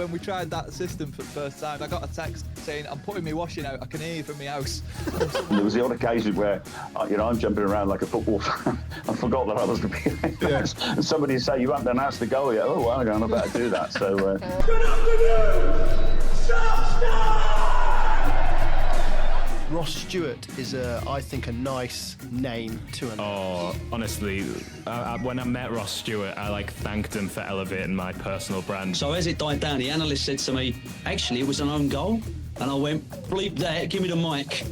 when we tried that system for the first time, I got a text saying, I'm putting my washing out, I can hear you from my house. There was the odd occasion where, I'm jumping around like a football fan. I forgot that I was going to be there. And somebody would say, you haven't announced the goal yet. Oh, well, I better do that. So, Good afternoon, Southside! Ross Stewart is, I think, a nice name to an. Oh, honestly, when I met Ross Stewart, I thanked him for elevating my personal brand. So as it died down, the analyst said to me, actually, it was an own goal. And I went, bleep that, give me the mic.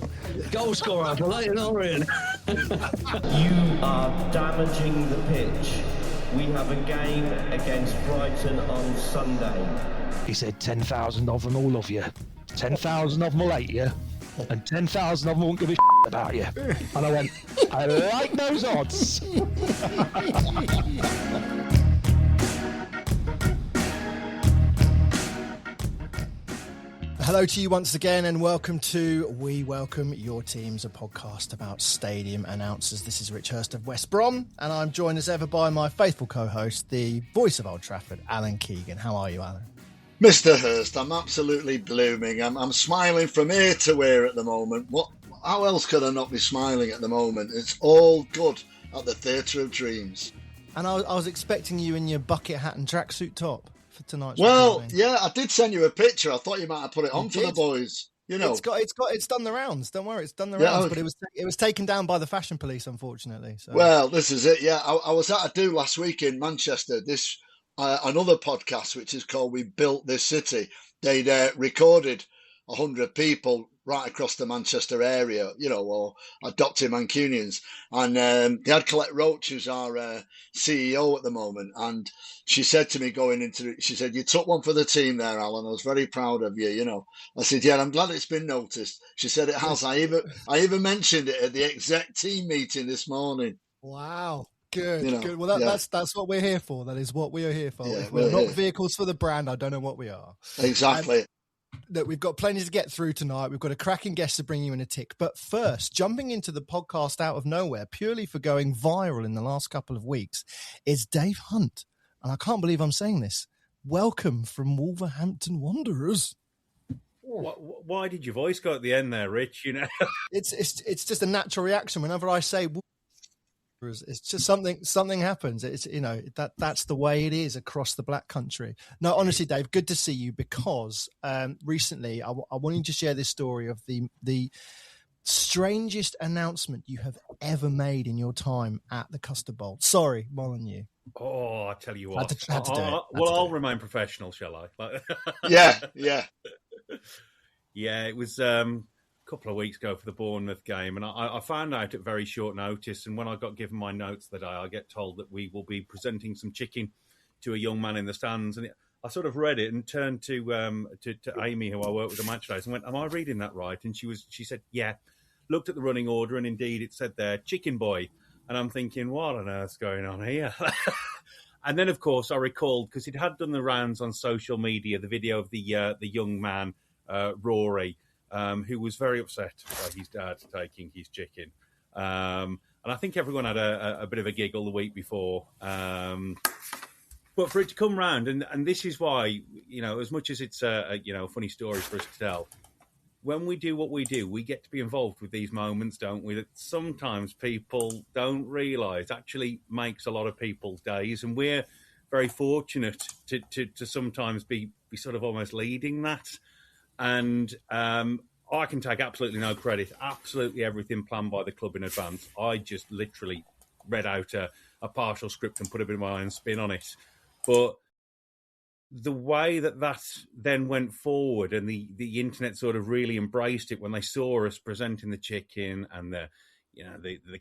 Goal scorer for Leighton Orient. You are damaging the pitch. We have a game against Brighton on Sunday. He said 10,000 of them all love you. 10,000 of them will hate you. And 10,000 of them won't give a shit about you. And I went, I like those odds. Hello to you once again, and welcome to We Welcome Your Teams, a podcast about stadium announcers. This is Rich Hurst of West Brom, and I'm joined as ever by my faithful co-host, the voice of Old Trafford, Alan Keegan. How are you, Alan? Mr. Hurst, I'm absolutely blooming. I'm smiling from ear to ear at the moment. How else could I not be smiling at the moment? It's all good at the Theatre of Dreams. And I was expecting you in your bucket hat and tracksuit top for tonight's recording. Yeah, I did send you a picture. I thought you might have put it on for the boys. It's done the rounds. Don't worry, it's done the rounds. But it was taken down by the fashion police, unfortunately. So. Well, this is it. Yeah, I was at a do last week in Manchester. Another podcast which is called We Built This City. They'd recorded 100 people right across the Manchester area, or adopted Mancunians. And they had Colette Roach, who's our CEO at the moment. And she said to me she said, you took one for the team there, Alan. I was very proud of you, I said, yeah, I'm glad it's been noticed. She said it has. I even mentioned it at the exec team meeting this morning. Wow. Good. Well, that's what we're here for. That is what we are here for. Yeah, if we're not vehicles for the brand, I don't know what we are. Exactly. Look, we've got plenty to get through tonight. We've got a cracking guest to bring you in a tick. But first, jumping into the podcast out of nowhere, purely for going viral in the last couple of weeks, is Dave Hunt. And I can't believe I'm saying this. Welcome from Wolverhampton Wanderers. Why did your voice go at the end there, Rich? It's just a natural reaction whenever I say. It's just something happens. It's that's the way it is across the Black Country. No, honestly, Dave, good to see you because recently I wanted to share this story of the strangest announcement you have ever made in your time at the Custard Bowl. Sorry, Molyneux. Oh, I tell you what. Had to do it. I'll remain professional, shall I? Yeah. Yeah, it was couple of weeks ago for the Bournemouth game, and I found out at very short notice, and when I got given my notes that I get told that we will be presenting some chicken to a young man in the stands, and I sort of read it and turned to Amy, who I work with at Matchday, and went, am I reading that right? And she said, yeah, looked at the running order, and indeed it said there, Chicken Boy, and I'm thinking, what on earth's going on here? And then, of course, I recalled, because it had done the rounds on social media, the video of the young man, Rory, who was very upset by his dad taking his chicken. And I think everyone had a bit of a giggle the week before. But for it to come round, and this is why, as much as it's a funny story for us to tell, when we do what we do, we get to be involved with these moments, don't we? That sometimes people don't realise actually makes a lot of people's days. And we're very fortunate to sometimes be sort of almost leading that. And I can take absolutely no credit. Absolutely everything planned by the club in advance. I just literally read out a partial script and put a bit of my own spin on it. But the way that then went forward, and the internet sort of really embraced it when they saw us presenting the chicken and the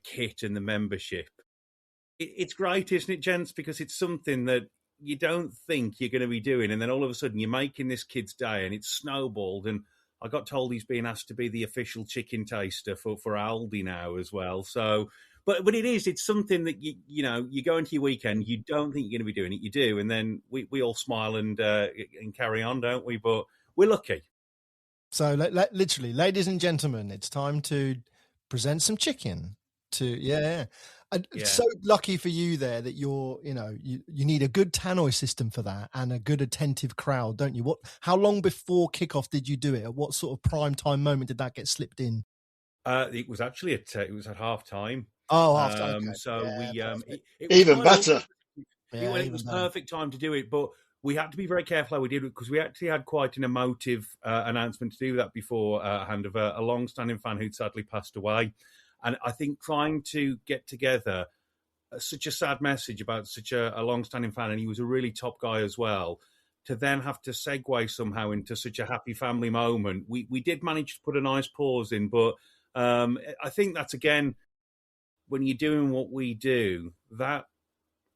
kit and the membership. It's great, isn't it, gents? Because it's something that you don't think you're going to be doing, and then all of a sudden you're making this kid's day, and it's snowballed. And I got told he's being asked to be the official chicken taster for Aldi now as well. So, but it's something that you go into your weekend, you don't think you're going to be doing it, you do, and then we all smile and carry on, don't we? But we're lucky. So, literally, ladies and gentlemen, it's time to present some chicken. And so lucky for you there that you need a good tannoy system for that and a good attentive crowd, don't you? How long before kickoff did you do it? At what sort of prime time moment did that get slipped in? It was actually at half time. Oh, half time. Okay. So it even better. It was perfect time to do it, but we had to be very careful how we did it because we actually had quite an emotive announcement to do that before hand of a long-standing fan who'd sadly passed away. And I think trying to get together such a sad message about such a long-standing fan, and he was a really top guy as well, to then have to segue somehow into such a happy family moment. We did manage to put a nice pause in, but I think that's, again, when you're doing what we do, that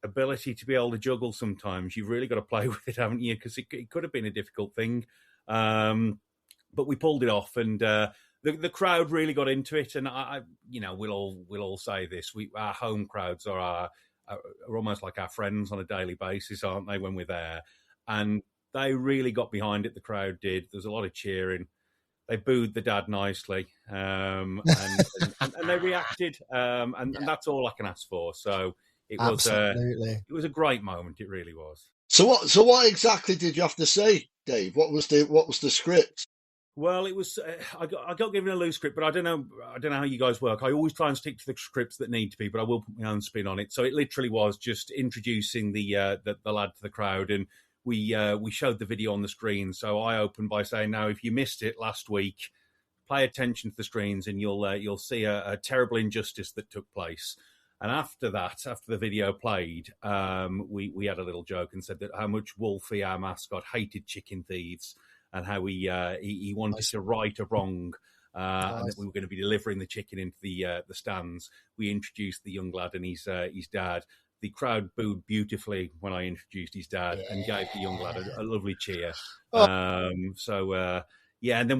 ability to be able to juggle sometimes, you've really got to play with it, haven't you? Because it could have been a difficult thing. But we pulled it off, and the crowd really got into it. And we'll all say this: our home crowds are almost like our friends on a daily basis, aren't they? When we're there, and they really got behind it. The crowd did. There's a lot of cheering. They booed the dad nicely, and they reacted, and that's all I can ask for. So it was a great moment. It really was. So what exactly did you have to say, Dave? What was the script? Well, it was. I got given a loose script, but I don't know how you guys work. I always try and stick to the scripts that need to be, but I will put my own spin on it. So it literally was just introducing the lad to the crowd, and we showed the video on the screen. So I opened by saying, "Now, if you missed it last week, pay attention to the screens, and you'll see a terrible injustice that took place." And after that, after the video played, we had a little joke and said that how much Wolfie, our mascot, hated chicken thieves, and how he wanted to right a wrong, and that we were going to be delivering the chicken into the stands. We introduced the young lad and his dad. The crowd booed beautifully when I introduced his dad and gave the young lad a lovely cheer. And then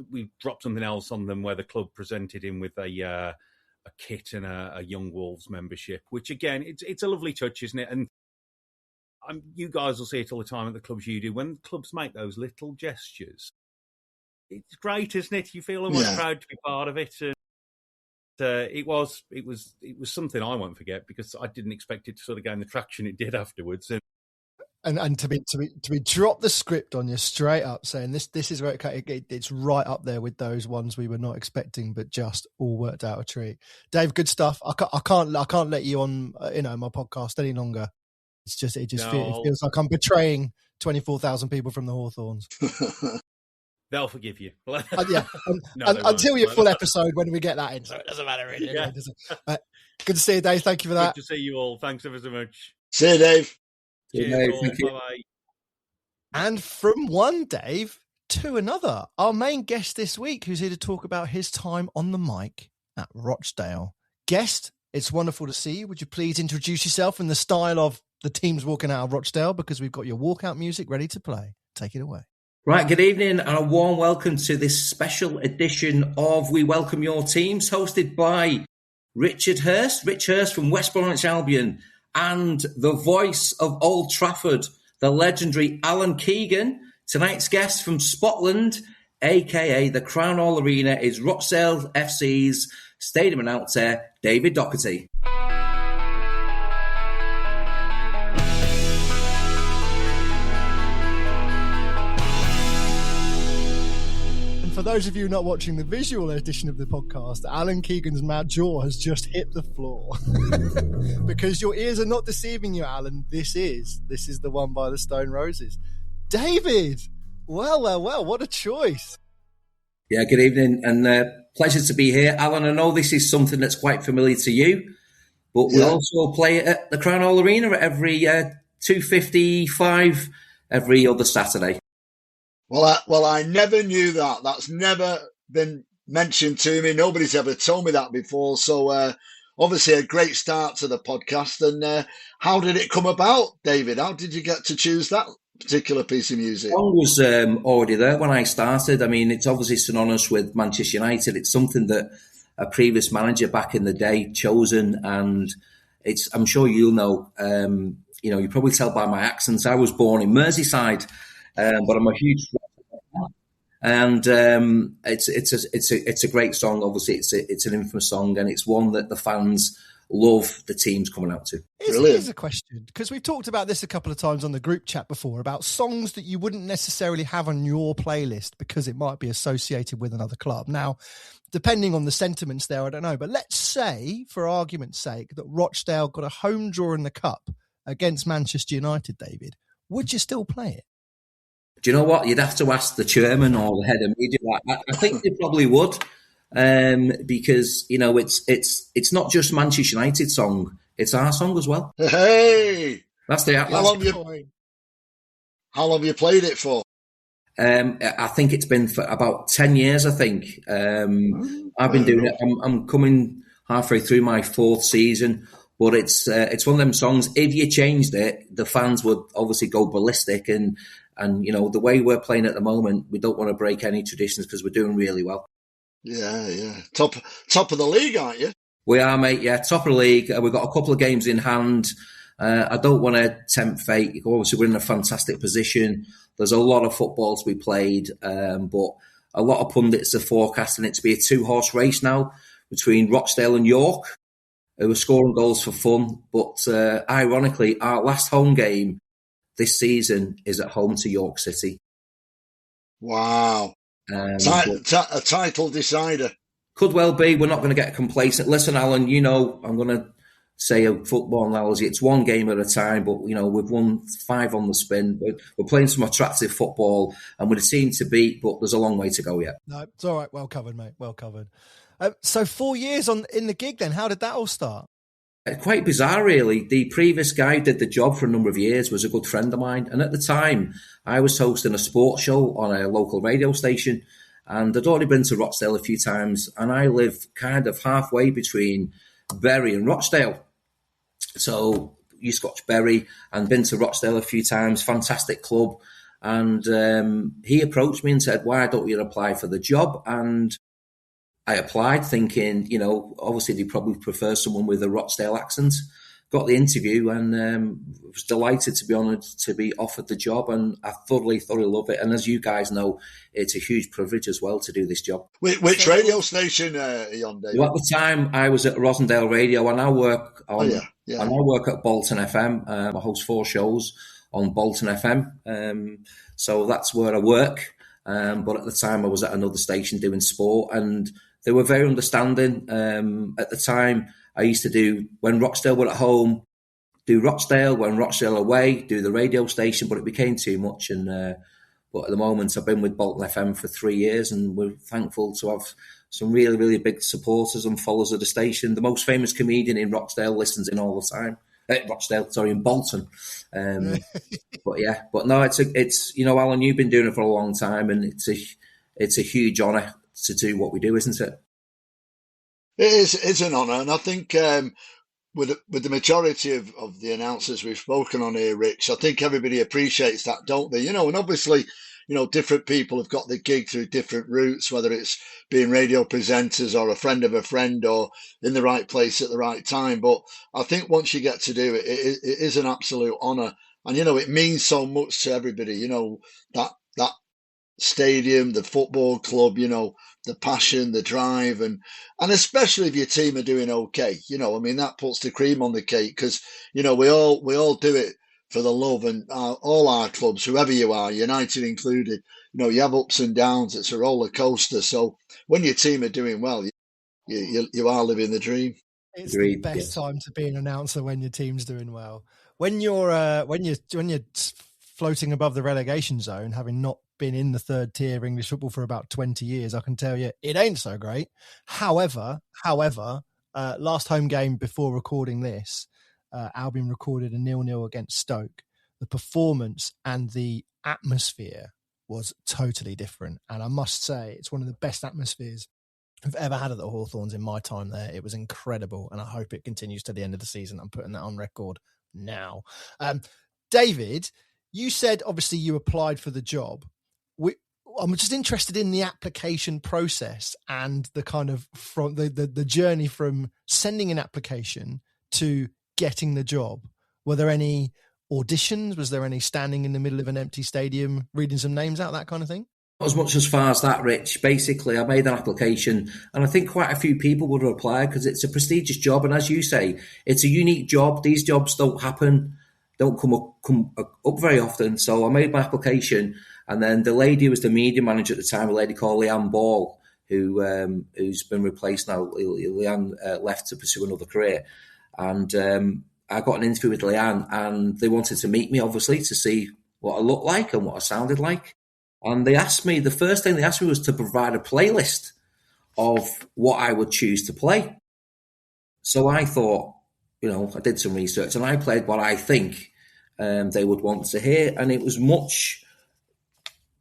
we dropped something else on them where the club presented him with a kit and a Young Wolves membership, which again, it's a lovely touch, isn't it? And you guys will see it all the time at the clubs you do. When clubs make those little gestures, it's great, isn't it? You feel almost proud to be part of it. And it was something I won't forget because I didn't expect it to sort of gain the traction it did afterwards. And to be drop the script on you straight up, saying this is where it's right up there with those ones we were not expecting, but just all worked out a treat. Dave, good stuff. I can't let you on my podcast any longer. It's just it feels like I'm betraying 24,000 people from the Hawthorns. They'll forgive you. Until your full episode when we get that in, so it doesn't matter really. Yeah. Does it? Good to see you, Dave. Thank you for that. Good to see you all. Thanks ever so much. See you, Dave. Cheers, thank you. Bye-bye. And from one Dave to another, our main guest this week, who's here to talk about his time on the mic at Rochdale. Guest, it's wonderful to see you. Would you please introduce yourself in the style of the team's walking out of Rochdale, because we've got your walkout music ready to play. Take it away. Right, good evening and a warm welcome to this special edition of We Welcome Your Teams, hosted by Rich Hurst from West Bromwich Albion, and the voice of Old Trafford, the legendary Alan Keegan. Tonight's guest from Spotland, a.k.a. the Crown Hall Arena, is Rochdale FC's stadium announcer, David Dockerty. For those of you not watching the visual edition of the podcast, Alan Keegan's mad jaw has just hit the floor. Because your ears are not deceiving you, Alan. This is the one by the Stone Roses. David! Well, what a choice. Yeah, good evening, and pleasure to be here. Alan, I know this is something that's quite familiar to you, but we also play it at the Crown Hall Arena at every 2:55 every other Saturday. Well, I never knew that. That's never been mentioned to me. Nobody's ever told me that before. So obviously a great start to the podcast. And how did it come about, David? How did you get to choose that particular piece of music? The song was already there when I started. I mean, it's obviously synonymous with Manchester United. It's something that a previous manager back in the day chosen, and I'm sure you'll know. You probably tell by my accents. I was born in Merseyside. But I'm a huge fan, and it's a great song. Obviously, it's an infamous song, and it's one that the fans love the teams coming out to. Here's a question, because we've talked about this a couple of times on the group chat before, about songs that you wouldn't necessarily have on your playlist because it might be associated with another club. Now, depending on the sentiments there, I don't know. But let's say, for argument's sake, that Rochdale got a home draw in the Cup against Manchester United, David. Would you still play it? Do you know what? You'd have to ask the chairman or the head of media. I think they probably would, because it's not just Manchester United song; it's our song as well. Hey, that's the how long have you played it for? I think it's been for about 10 years. I think I've been doing it. I'm coming halfway through my 4th season, but it's one of them songs. If you changed it, the fans would obviously go ballistic. And the way we're playing at the moment, we don't want to break any traditions because we're doing really well. Yeah. Top of the league, aren't you? We are, mate. Yeah, top of the league. We've got a couple of games in hand. I don't want to tempt fate. Obviously, we're in a fantastic position. There's a lot of football to be played, but a lot of pundits are forecasting it to be a 2-horse race now between Rochdale and York, who are scoring goals for fun. But ironically, our last home game this season is at home to York City. Wow. A title decider. Could well be. We're not going to get complacent. Listen, Alan, I'm going to say a football analogy. It's one game at a time, but, we've won 5 on the spin. We're playing some attractive football and we're a team to beat, but there's a long way to go yet. No, it's all right. Well covered, mate. Well covered. So 4 years in the gig then, how did that all start? Quite bizarre, really. The previous guy who did the job for a number of years was a good friend of mine. And at the time, I was hosting a sports show on a local radio station. And I'd already been to Rochdale a few times. And I live kind of halfway between Bury and Rochdale. So you Scotch Bury, and been to Rochdale a few times. Fantastic club. And he approached me and said, why don't you apply for the job? And I applied thinking, obviously they probably prefer someone with a Rochdale accent. Got the interview and was delighted to be honoured to be offered the job, and I thoroughly love it. And as you guys know, it's a huge privilege as well to do this job. Which radio station are you on, David? Well, at the time, I was at Rosendale Radio, and I work on. Yeah. And I work at Bolton FM. I host 4 shows on Bolton FM, so that's where I work. But at the time, I was at another station doing sport, and they were very understanding. At the time, I used to do, when Rochdale were at home, do Rochdale, when Rochdale away, do the radio station, but it became too much. But at the moment, I've been with Bolton FM for 3 years, and we're thankful to have some really, really big supporters and followers of the station. The most famous comedian in Rochdale listens in all the time. In Bolton. But no, it's Alan, you've been doing it for a long time, and it's a huge honour to do what we do, isn't it? It's an honour, and I think with the majority of the announcers we've spoken on here, Rich, I think everybody appreciates that, don't they? And obviously, different people have got the gig through different routes, whether it's being radio presenters or a friend of a friend or in the right place at the right time. But I think once you get to do it, it is an absolute honour. And, it means so much to everybody, that stadium, the football club, the passion, the drive, and especially if your team are doing okay, that puts the cream on the cake, because, we all do it for the love, and all our clubs, whoever you are, United included, you have ups and downs. It's a roller coaster. So when your team are doing well, you are living the dream. It's the best time to be an announcer when your team's doing well. When you're floating above the relegation zone, having not been in the 3rd tier English football for about 20 years, I can tell you it ain't so great. However, last home game before recording this, Albion recorded a 0-0 against Stoke. The performance and the atmosphere was totally different. And I must say, it's one of the best atmospheres I've ever had at the Hawthorns in my time there. It was incredible, and I hope it continues to the end of the season. I'm putting that on record now. David, you said obviously you applied for the job. I'm just interested in the application process and the kind of from the journey from sending an application to getting the job. Were there any auditions? Was there any standing in the middle of an empty stadium, reading some names out, that kind of thing? as much as far as that, Rich. Basically, I made an application, and I think quite a few people would have applied because it's a prestigious job, and as you say, it's a unique job. These jobs don't come up very often. So I made my application, and then the lady who was the media manager at the time, a lady called Leanne Ball, who's been replaced now. Leanne left to pursue another career, and I got an interview with Leanne, and they wanted to meet me, obviously, to see what I looked like and what I sounded like. And the first thing they asked me was to provide a playlist of what I would choose to play. So I thought, I did some research, and I played what I think they would want to hear. And it was much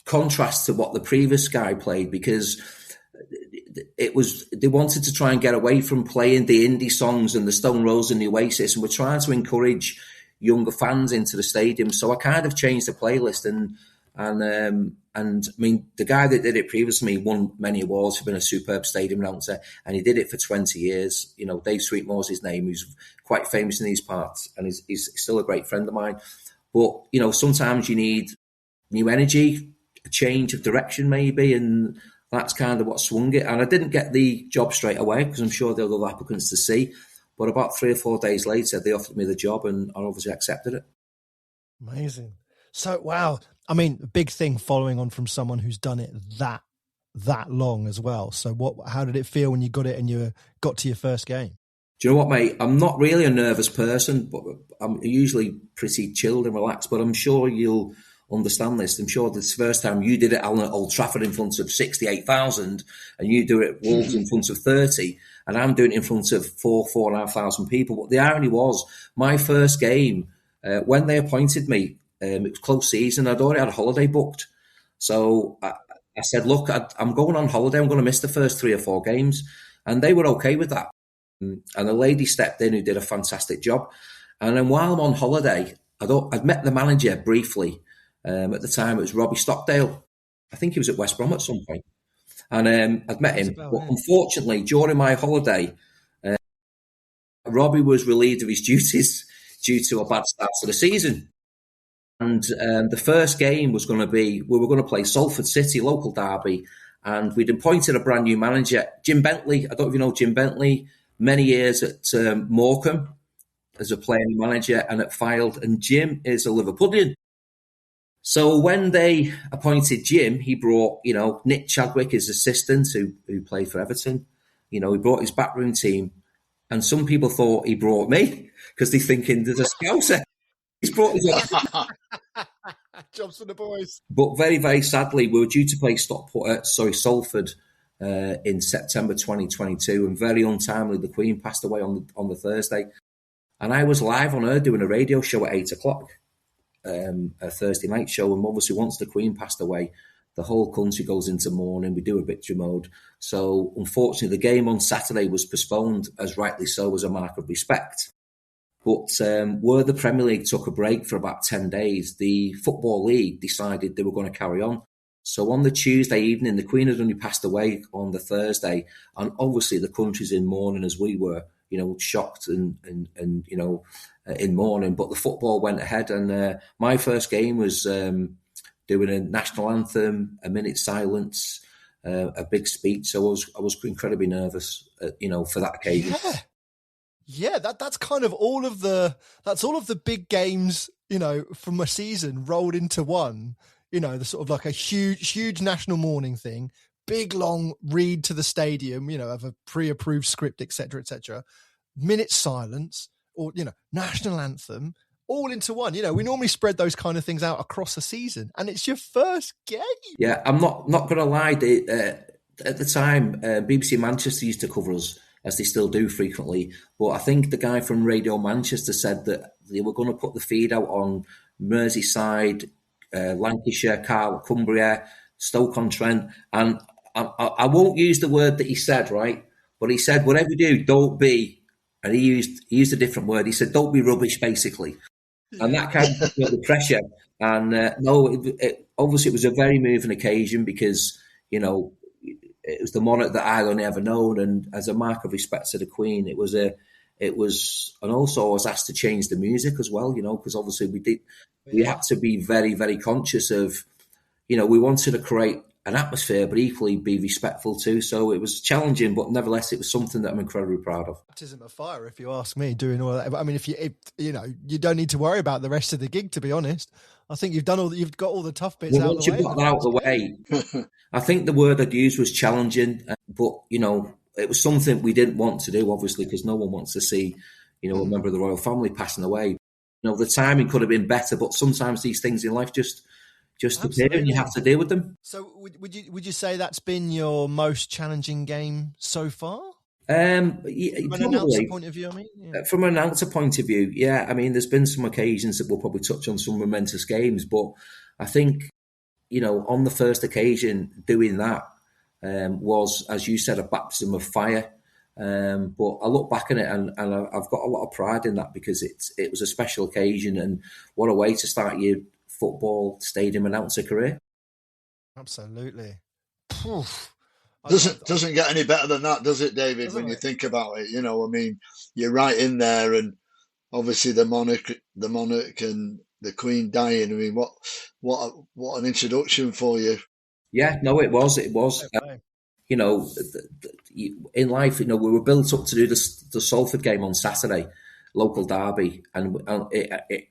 contrast to what the previous guy played, because they wanted to try and get away from playing the indie songs and the Stone Roses and the Oasis, and we're trying to encourage younger fans into the stadium. So I kind of changed the playlist, and I mean, the guy that did it previously won many awards for being a superb stadium announcer, and he did it for 20 years. Dave Sweetmore's his name, who's quite famous in these parts, and he's still a great friend of mine. But, sometimes you need new energy, a change of direction maybe, and that's kind of what swung it. And I didn't get the job straight away, because I'm sure there were other applicants to see. But about 3 or 4 days later, they offered me the job, and I obviously accepted it. Amazing. So, wow. I mean, a big thing following on from someone who's done it that long as well. So how did it feel when you got it and you got to your first game? Do you know what, mate? I'm not really a nervous person, but I'm usually pretty chilled and relaxed. But I'm sure you'll understand this. I'm sure this first time you did it at Old Trafford in front of 68,000, and you do it at Wolves in front of 30, and I'm doing it in front of 4,500 people. But the irony was, my first game, when they appointed me, it was close season. I'd already had a holiday booked. So I said, look, I'm going on holiday. I'm going to miss the first 3 or 4 games. And they were okay with that. And a lady stepped in who did a fantastic job. And then while I'm on holiday, I'd met the manager briefly. At the time, it was Robbie Stockdale. I think he was at West Brom at some point. And I'd met him. But unfortunately, during my holiday, Robbie was relieved of his duties due to a bad start to the season. And the first game was going to be, we were going to play Salford City, local derby, and we'd appointed a brand new manager, Jim Bentley. I don't know if you know Jim Bentley, many years at Morecambe as a player and manager, and at Fylde, and Jim is a Liverpudlian. So when they appointed Jim, he brought, Nick Chadwick, his assistant, who played for Everton. He brought his backroom team, and some people thought he brought me because they're thinking there's a Scouser. He's brought his jobs for the boys. But very, very sadly, we were due to play Salford in September 2022, and very untimely, the Queen passed away on the Thursday, and I was live on her doing a radio show at 8:00, a Thursday night show. And obviously, once the Queen passed away, the whole country goes into mourning. We do a victory mode. So, unfortunately, the game on Saturday was postponed, as rightly so, as a mark of respect. But where the Premier League took a break for about 10 days, the Football League decided they were going to carry on. So on the Tuesday evening, the Queen had only passed away on the Thursday, and obviously the country's in mourning, as we were, shocked and in mourning. But the football went ahead, and my first game was doing a national anthem, a minute's silence, a big speech. So I was incredibly nervous, for that occasion. Yeah, that's kind of all of the big games, from a season rolled into one. The sort of like a huge national mourning thing, big long read to the stadium, of a pre-approved script, etc., etc. Minute silence, or national anthem, all into one. We normally spread those kind of things out across a season, and it's your first game. Yeah, I'm not going to lie. At the time, BBC Manchester used to cover us, as they still do frequently. But I think the guy from Radio Manchester said that they were going to put the feed out on Merseyside, Lancashire, Cumbria, Stoke-on-Trent. And I won't use the word that he said, right? But he said, whatever you do, don't be, and he used a different word. He said, don't be rubbish, basically. And that kind of put the pressure. And obviously it was a very moving occasion because, it was the monarch that I'd only ever known, and as a mark of respect to the Queen, and also I was asked to change the music as well, because obviously we had to be very, very conscious of, we wanted to create an atmosphere, but equally be respectful too. So it was challenging, but nevertheless, it was something that I'm incredibly proud of. Baptism of fire, if you ask me, doing all that. I mean, if you don't need to worry about the rest of the gig, to be honest. I think you've got all the tough bits out of the way. Once you got that out of the way, I think the word I'd use was challenging, but it was something we didn't want to do, obviously, because no one wants to see, a member of the royal family passing away. The timing could have been better, but sometimes these things in life just appear and you have to deal with them. So would you say that's been your most challenging game so far? From an announcer point of view, I mean? Yeah. From an announcer point of view, yeah. I mean, there's been some occasions that we'll probably touch on some momentous games, but I think, on the first occasion, doing that was, as you said, a baptism of fire. But I look back on it and I've got a lot of pride in that because it was a special occasion, and what a way to start your football stadium announcer career. Absolutely. Doesn't get any better than that, does it, David? When you think about it, I mean, you're right in there, and obviously the monarch and the Queen dying. I mean, what an introduction for you. Yeah, no, it was. In life, we were built up to do the Salford game on Saturday, local derby, and it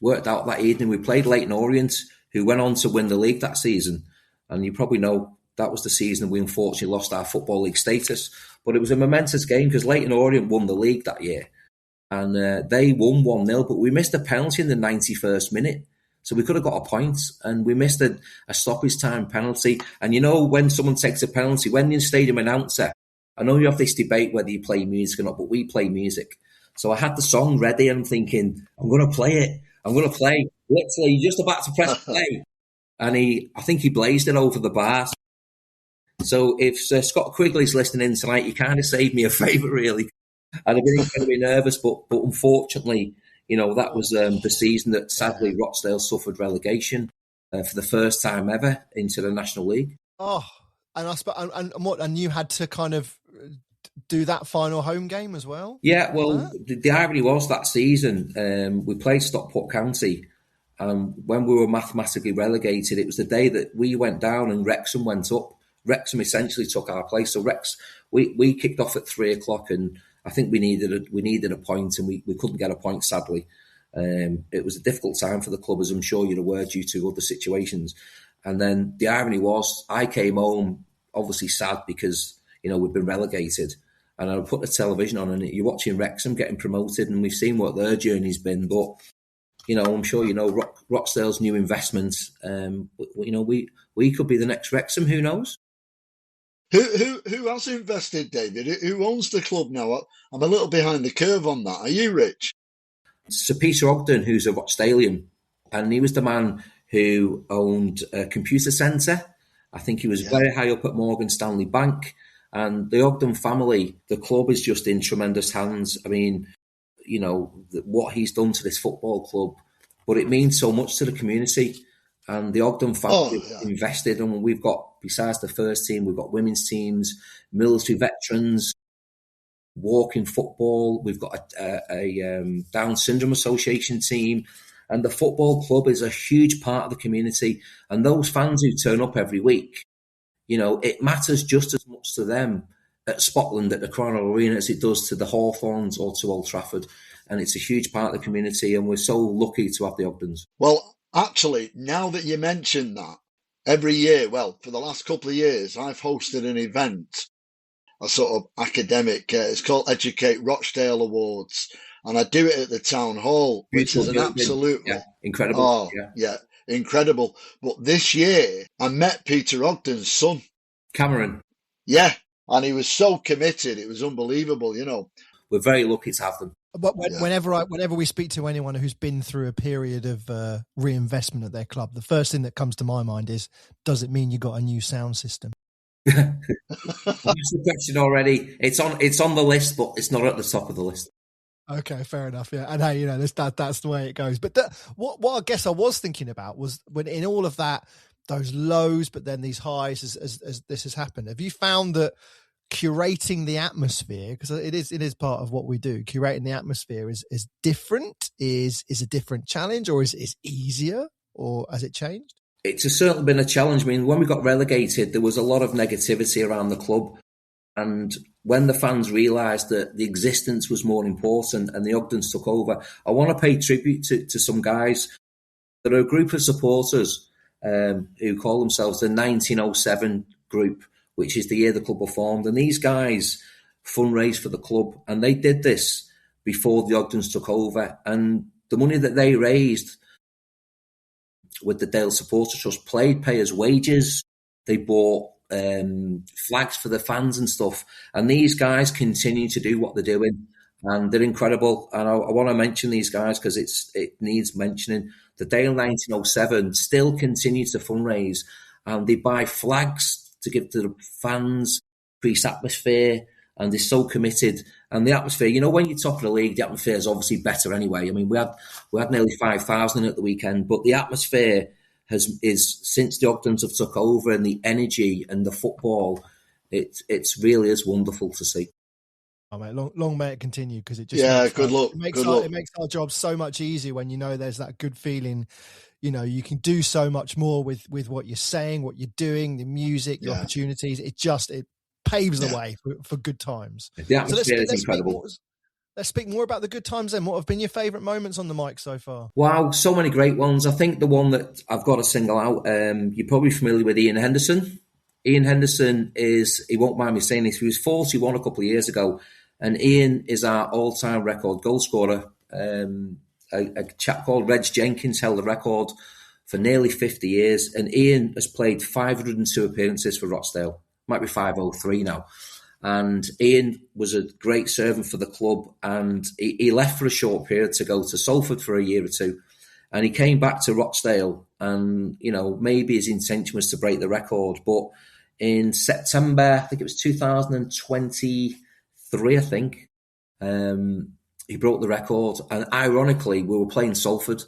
worked out that evening. We played Leyton Orient, who went on to win the league that season, and you probably know that was the season we unfortunately lost our Football League status. But it was a momentous game because Leyton Orient won the league that year, and they won 1-0, but we missed a penalty in the 91st minute. So we could have got a point, and we missed a stoppage time penalty. And when someone takes a penalty, when you're stadium announcer, I know you have this debate whether you play music or not, but we play music. So I had the song ready, and I'm thinking, I'm going to play it. I'm going to play. Literally, just about to press play. And I think he blazed it over the bar. So if Scott Quigley's listening in tonight, he kind of saved me a favour, really. I'd have been incredibly nervous, but unfortunately, that was the season that sadly Rochdale suffered relegation for the first time ever into the National League. Oh, and you had to kind of do that final home game as well? Yeah, well, the irony was that season we played Stockport County, and when we were mathematically relegated, it was the day that we went down and Wrexham went up. Wrexham essentially took our place. So we kicked off at 3:00, and I think we needed a point, and we couldn't get a point, sadly. It was a difficult time for the club, as I'm sure you're aware, due to other situations. And then the irony was, I came home obviously sad because we'd been relegated, and I put the television on, and you're watching Wrexham getting promoted, and we've seen what their journey's been. But I'm sure Rochdale's new investments. We could be the next Wrexham. Who knows? Who has invested, David? Who owns the club now? I'm a little behind the curve on that. Are you, Rich? Sir Peter Ogden, who's a Rochdalian, and he was the man who owned a computer centre. I think he was very high up at Morgan Stanley Bank. And the Ogden family, the club is just in tremendous hands. I mean, what he's done to this football club, but it means so much to the community. And the Ogden family invested, and we've got, besides the first team, we've got women's teams, military veterans, walking football. We've got a Down Syndrome Association team, and the football club is a huge part of the community. And those fans who turn up every week, it matters just as much to them at Spotland, at the Coronel Arena, as it does to the Hawthorns or to Old Trafford. And it's a huge part of the community, and we're so lucky to have the Ogdens. Well, actually, now that you mention that, every year, for the last couple of years, I've hosted an event, a sort of academic, it's called Educate Rochdale Awards, and I do it at the town hall, which is an absolute... incredible. Oh, yeah, incredible. But this year, I met Peter Ogden's son. Cameron. Yeah, and he was so committed, it was unbelievable, We're very lucky to have them. But whenever we speak to anyone who's been through a period of reinvestment at their club, the first thing that comes to my mind is, does it mean you got a new sound system? That's the question already. It's on the list, but it's not at the top of the list. Okay, fair enough. Yeah, and hey, that's the way it goes. But what I guess I was thinking about was, when in all of that, those lows, but then these highs, as this has happened, have you found that curating the atmosphere, because it is part of what we do, curating the atmosphere is different, is a different challenge, or is easier, or has it changed? it's certainly been a challenge. I mean, when we got relegated, there was a lot of negativity around the club. And when the fans realised that the existence was more important and the Ogdens took over, I want to pay tribute to some guys. There are a group of supporters who call themselves the 1907 group, which is the year the club were formed. And these guys fundraised for the club, and they did this before the Ogdens took over. And the money that they raised with the Dale Supporter Trust paid players' wages. They bought flags for the fans and stuff. And these guys continue to do what they're doing, and they're incredible. And I want to mention these guys because it needs mentioning. The Dale 1907 still continues to fundraise, and they buy flags to give to the fans, increase atmosphere, and they're so committed. And the atmosphere, you know, when you're top of the league, the atmosphere is obviously better anyway. I mean, we had nearly 5,000 at the weekend, but the atmosphere is since the Ogdens have took over, and the energy and the football, it's really is wonderful to see. Oh, mate, long may it continue, because it just good luck. It makes our job so much easier when you know there's that good feeling. You know, you can do so much more with what you're saying, what you're doing, the music, the opportunities. It paves the way for good times. The atmosphere is incredible. Let's speak more about the good times then. What have been your favourite moments on the mic so far? Wow, so many great ones. I think the one that I've got to single out, you're probably familiar with Ian Henderson. Ian Henderson he won't mind me saying this, he was 41 a couple of years ago, and Ian is our all-time record goal scorer. A chap called Reg Jenkins held the record for nearly 50 years, and Ian has played 502 appearances for Rochdale. Might be 503 now. And Ian was a great servant for the club, and he left for a short period to go to Salford for a year or two. And he came back to Rochdale, and, you know, maybe his intention was to break the record. But in September, I think it was 2023, I think, he broke the record. And ironically, we were playing Salford,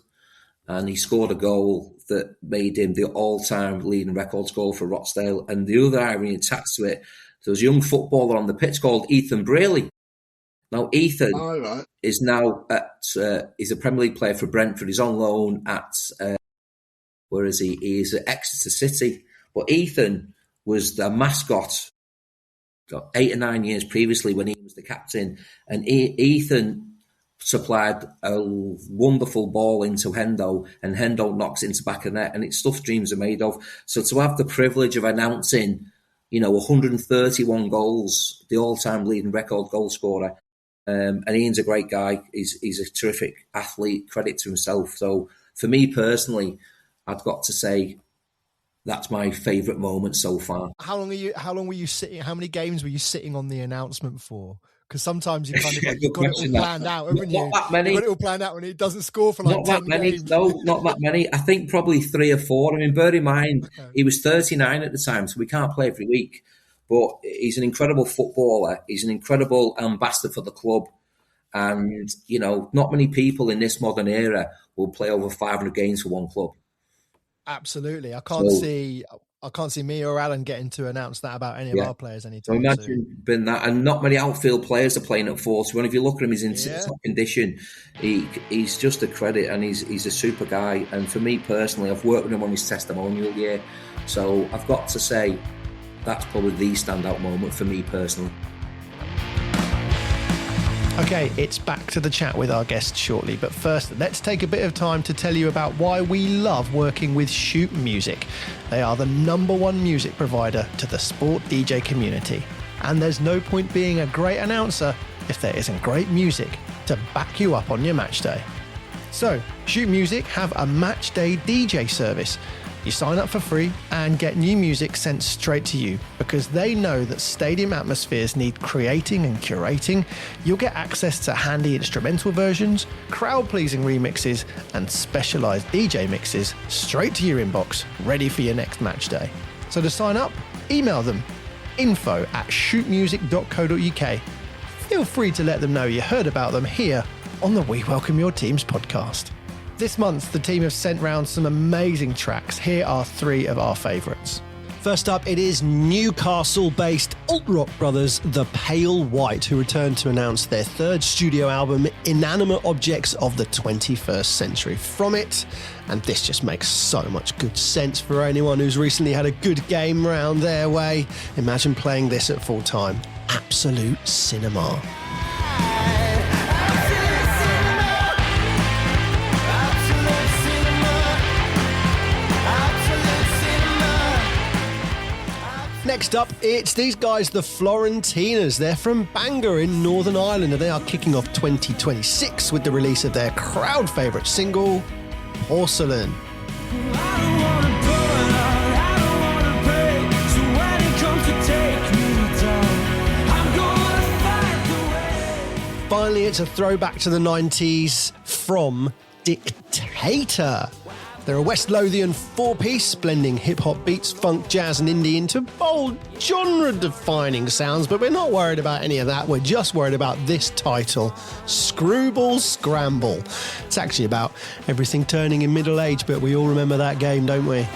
and he scored a goal that made him the all-time leading record scorer for Rochdale. And the other irony attached to it, there was a young footballer on the pitch called Ethan Braley. Now, Ethan is now he's a Premier League player for Brentford. He's on loan at, where is he? He's at Exeter City. But Ethan was the mascot 8 or 9 years previously when he was the captain. And Ethan supplied a wonderful ball into Hendo, and Hendo knocks it into the back of the net, and it's stuff dreams are made of. So to have the privilege of announcing, you know, 131 goals, the all-time leading record goal scorer. And Ian's a great guy. He's a terrific athlete, credit to himself. So for me personally, I've got to say that's my favourite moment so far. How long were you sitting? How many games were you sitting on the announcement for? Because sometimes you kind of you've got it all planned out, haven't you? Not that many. You've got it all planned out when he doesn't score for like 10 games. No, not that many. I think probably 3 or 4. I mean, bear in mind, he was 39 at the time, so we can't play every week. But he's an incredible footballer. He's an incredible ambassador for the club. And, you know, not many people in this modern era will play over 500 games for one club. Absolutely. I can't see me or Alan getting to announce that about any of our players anytime soon. Imagine being that, and not many outfield players are playing at 41. If you look at him, he's in top condition. He's just a credit, and he's a super guy. And for me personally, I've worked with him on his testimonial year, so I've got to say that's probably the standout moment for me personally. Okay, it's back to the chat with our guests shortly, but first, let's take a bit of time to tell you about why we love working with Shoot Music. They are the #1 music provider to the sport DJ community, and there's no point being a great announcer if there isn't great music to back you up on your match day. So, Shoot Music have a Matchday DJ service. You sign up for free and get new music sent straight to you. Because they know that stadium atmospheres need creating and curating, you'll get access to handy instrumental versions, crowd-pleasing remixes, and specialised DJ mixes straight to your inbox, ready for your next match day. So to sign up, email them info@shootmusic.co.uk. Feel free to let them know you heard about them here on the We Welcome Your Teams podcast. This month, the team have sent round some amazing tracks. Here are 3 of our favourites. First up, it is Newcastle-based alt-rock brothers The Pale White, who returned to announce their third studio album, Inanimate Objects of the 21st Century. From it, and this just makes so much good sense for anyone who's recently had a good game round their way. Imagine playing this at full time. Absolute cinema. Next up, it's these guys, the Florentinas. They're from Bangor in Northern Ireland, and they are kicking off 2026 with the release of their crowd favourite single, Porcelain. Finally, it's a throwback to the 90s from Dictator. They're a West Lothian four-piece, blending hip-hop beats, funk, jazz and indie into bold, genre-defining sounds, but we're not worried about any of that. We're just worried about this title, Screwball Scramble. It's actually about everything turning in middle age, but we all remember that game, don't we?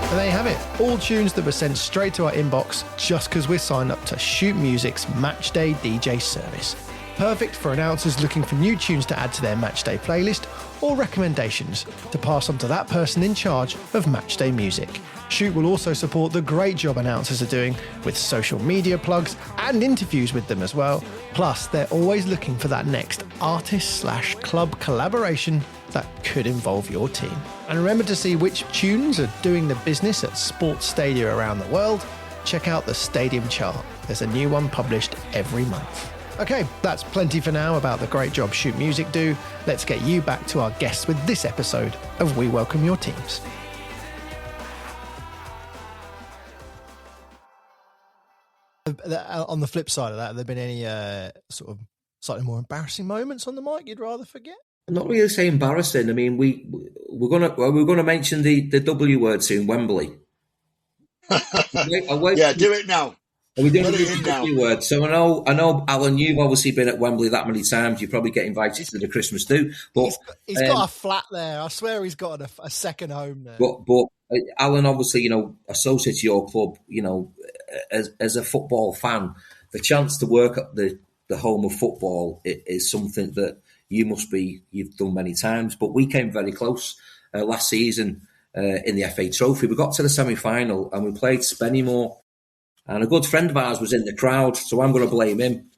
And there you have it, all tunes that were sent straight to our inbox just because we're signed up to Shoot Music's Matchday DJ service. Perfect for announcers looking for new tunes to add to their Matchday playlist or recommendations to pass on to that person in charge of Matchday music. Shoot will also support the great job announcers are doing with social media plugs and interviews with them as well. Plus, they're always looking for that next artist/club collaboration that could involve your team. And remember to see which tunes are doing the business at sports stadia around the world. Check out the Stadium Chart. There's a new one published every month. Okay, that's plenty for now about the great job Shoot Music do. Let's get you back to our guests with this episode of We Welcome Your Teams. On the flip side of that, have there been any sort of slightly more embarrassing moments on the mic you'd rather forget? Not really say embarrassing. I mean, we're gonna mention the W word soon, Wembley. Yeah, do it now. Are we doing the W word? So I know, Alan, you've obviously been at Wembley that many times. You probably get invited to the Christmas do. But he's got a flat there. I swear he's got a second home there. But Alan, obviously, associated to your club, as a football fan, the chance to work at the home of football is something that you've done many times. But we came very close last season in the FA Trophy. We got to the semi-final and we played Spennymoor. And a good friend of ours was in the crowd, so I'm going to blame him.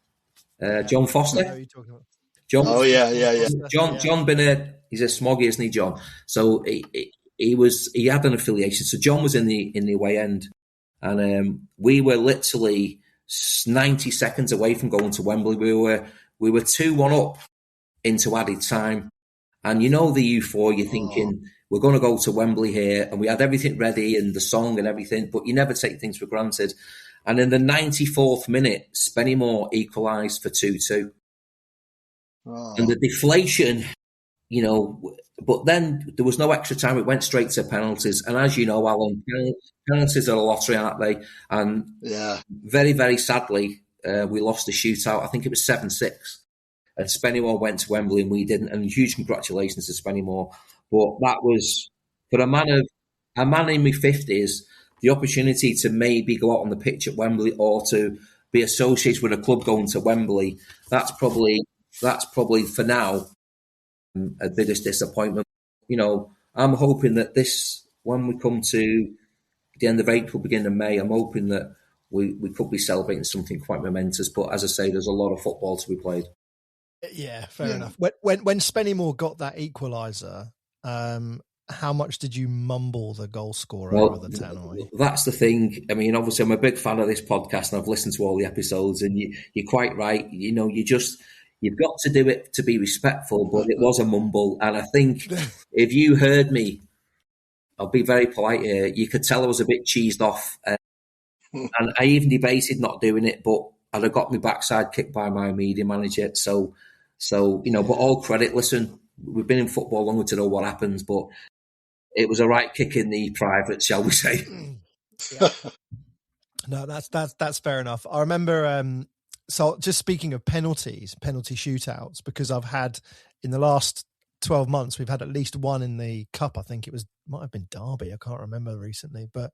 John Foster. John. Oh yeah. John been he's a smoggy, isn't he, John? So he had an affiliation. So John was in the away end, and we were literally 90 seconds away from going to Wembley. We were 2-1 up into added time, and the euphoria. You're thinking we're going to go to Wembley here, and we had everything ready and the song and everything, but you never take things for granted. And in the 94th minute, Spennymoor equalised for 2-2. And the deflation, but then there was no extra time. It went straight to penalties. And as you know, Alan, penalties are a lottery, aren't they? And very, very sadly, we lost the shootout. I think it was 7-6. And Spennymoor went to Wembley and we didn't. And huge congratulations to Spennymoor. But that was, for a man in my 50s, the opportunity to maybe go out on the pitch at Wembley or to be associated with a club going to Wembley, that's probably for now a biggest disappointment. I'm hoping that when we come to the end of April, beginning of May, I'm hoping that we could be celebrating something quite momentous. But as I say, there's a lot of football to be played. Yeah, fair enough. When Spennymoor got that equaliser, how much did you mumble the goal scorer over the tannoy? That's the thing. I mean, obviously, I'm a big fan of this podcast and I've listened to all the episodes, and you're quite right. You've got to do it to be respectful, but it was a mumble. And I think if you heard me, I'll be very polite here, you could tell I was a bit cheesed off. And I even debated not doing it, but I'd have got my backside kicked by my media manager. So but all credit, listen, we've been in football longer to know what happens, but it was a right kick in the private, shall we say. No, that's fair enough. I remember, so just speaking of penalty shootouts, because I've had in the last 12 months, we've had at least one in the cup. I think might have been Derby. I can't remember recently, but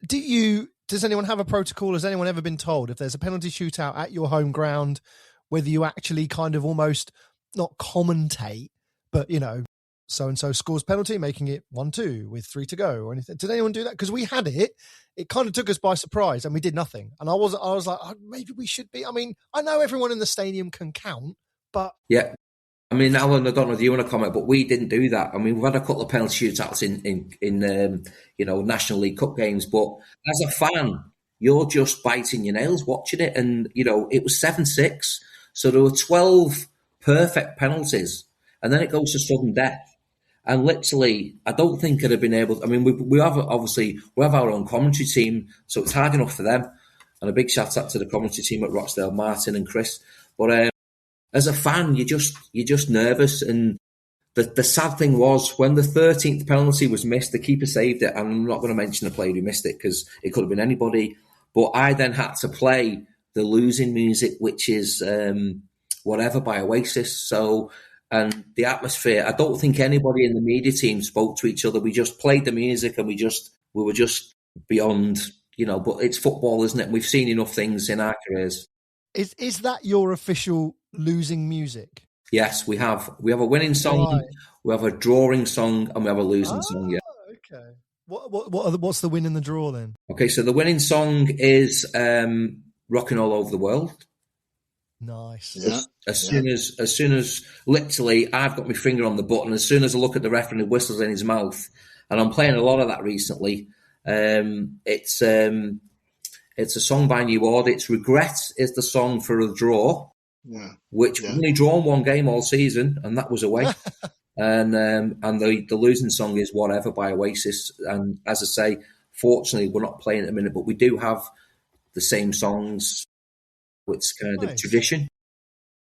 does anyone have a protocol? Has anyone ever been told if there's a penalty shootout at your home ground, whether you actually kind of almost not commentate, but so-and-so scores penalty, making it 1-2 with 3 to go or anything? Did anyone do that? Because we had it kind of took us by surprise and we did nothing. And I was like, oh, maybe we should be. I mean, I know everyone in the stadium can count, but yeah. I mean, Alan, I don't know if you want to comment, but we didn't do that. I mean, we've had a couple of penalty shootouts in National League Cup games, but as a fan, you're just biting your nails watching it. And, it was 7-6. So there were 12 perfect penalties, and then it goes to sudden death. And literally, I don't think I'd have been able to, I mean, we have our own commentary team, so it's hard enough for them. And a big shout out to the commentary team at Rochdale, Martin and Chris. But as a fan, you're just nervous. And the sad thing was, when the 13th penalty was missed, the keeper saved it. And I'm not going to mention the player who missed it because it could have been anybody. But I then had to play the losing music, which is Whatever by Oasis. So, and the atmosphere, I don't think anybody in the media team spoke to each other. We just played the music and we were just beyond, but it's football, isn't it? We've seen enough things in our careers. Is that your official losing music? Yes, we have a winning song, right. We have a drawing song, and we have a losing song. Yeah. Okay. What's the win and the draw then? Okay, so the winning song is "Rocking All Over the World." Nice. Yeah. As soon as literally I've got my finger on the button, as soon as I look at the referee and whistles in his mouth, and I'm playing a lot of that recently. It's a song by New Order. It's "Regret" is the song for a draw, which we've only drawn one game all season, and that was away. and the losing song is "Whatever" by Oasis. And as I say, fortunately, we're not playing at the minute, but we do have the same songs. It's kind of tradition.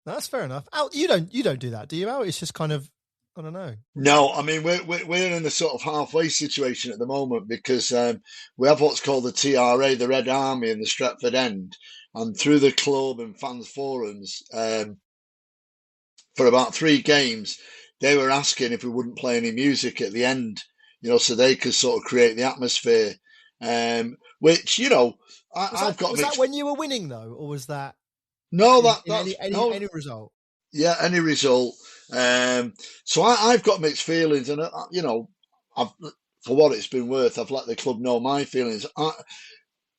That's fair enough. Al, you don't do that, do you, Al? It's just kind of, I don't know. No, I mean we're in a sort of halfway situation at the moment because we have what's called the TRA, the Red Army, in the Stretford End, and through the club and fans forums, for about 3 games, they were asking if we wouldn't play any music at the end, so they could sort of create the atmosphere. Which I've got. Was that when you were winning though, or was that? No, any result. Yeah, any result. So I've got mixed feelings, and for what it's been worth, I've let the club know my feelings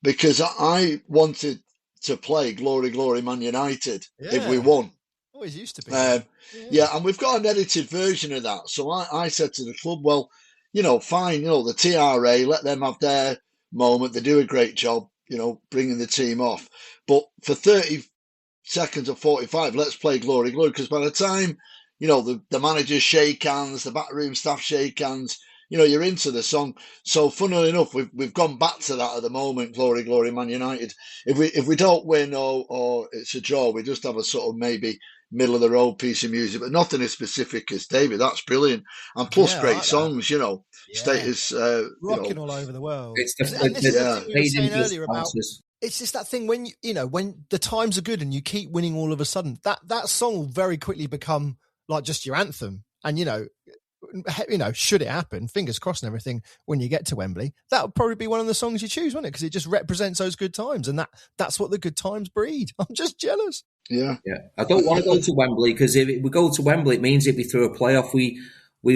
because I wanted to play "Glory, Glory, Man United" if we won. Always used to be. And we've got an edited version of that. So I said to the club, well, fine, the TRA, let them have their moment. They do a great job, bringing the team off. But for 30 seconds or 45, let's play "Glory, Glory," because by the time, the managers shake hands, the backroom staff shake hands, you're into the song. So funnily enough, we've gone back to that at the moment, "Glory, Glory, Man United." If we don't win or it's a draw, we just have a sort of maybe middle of the road piece of music, but nothing as specific as David. That's brilliant. And plus great like songs, status rocking all over the world. It's this is the thing we were saying earlier about. It's just that thing when when the times are good and you keep winning all of a sudden, that song will very quickly become like just your anthem. And should it happen, fingers crossed and everything, when you get to Wembley, that would probably be one of the songs you choose, wouldn't it? Because it just represents those good times, and that's what the good times breed. I'm just jealous. Yeah. I don't want to go to Wembley because if we go to Wembley, it means if we throw a playoff, we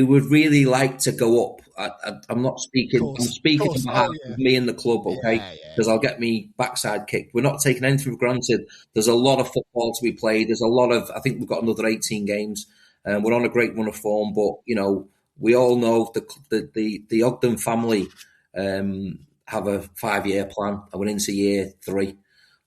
would really like to go up. I'm not speaking. I'm speaking on behalf of me and the club, okay? Because I'll get me backside kicked. We're not taking anything for granted. There's a lot of football to be played. There's a lot of. I think we've got another 18 games. We're on a great run of form, but we all know the Ogden family have a 5-year plan, and we're into year 3,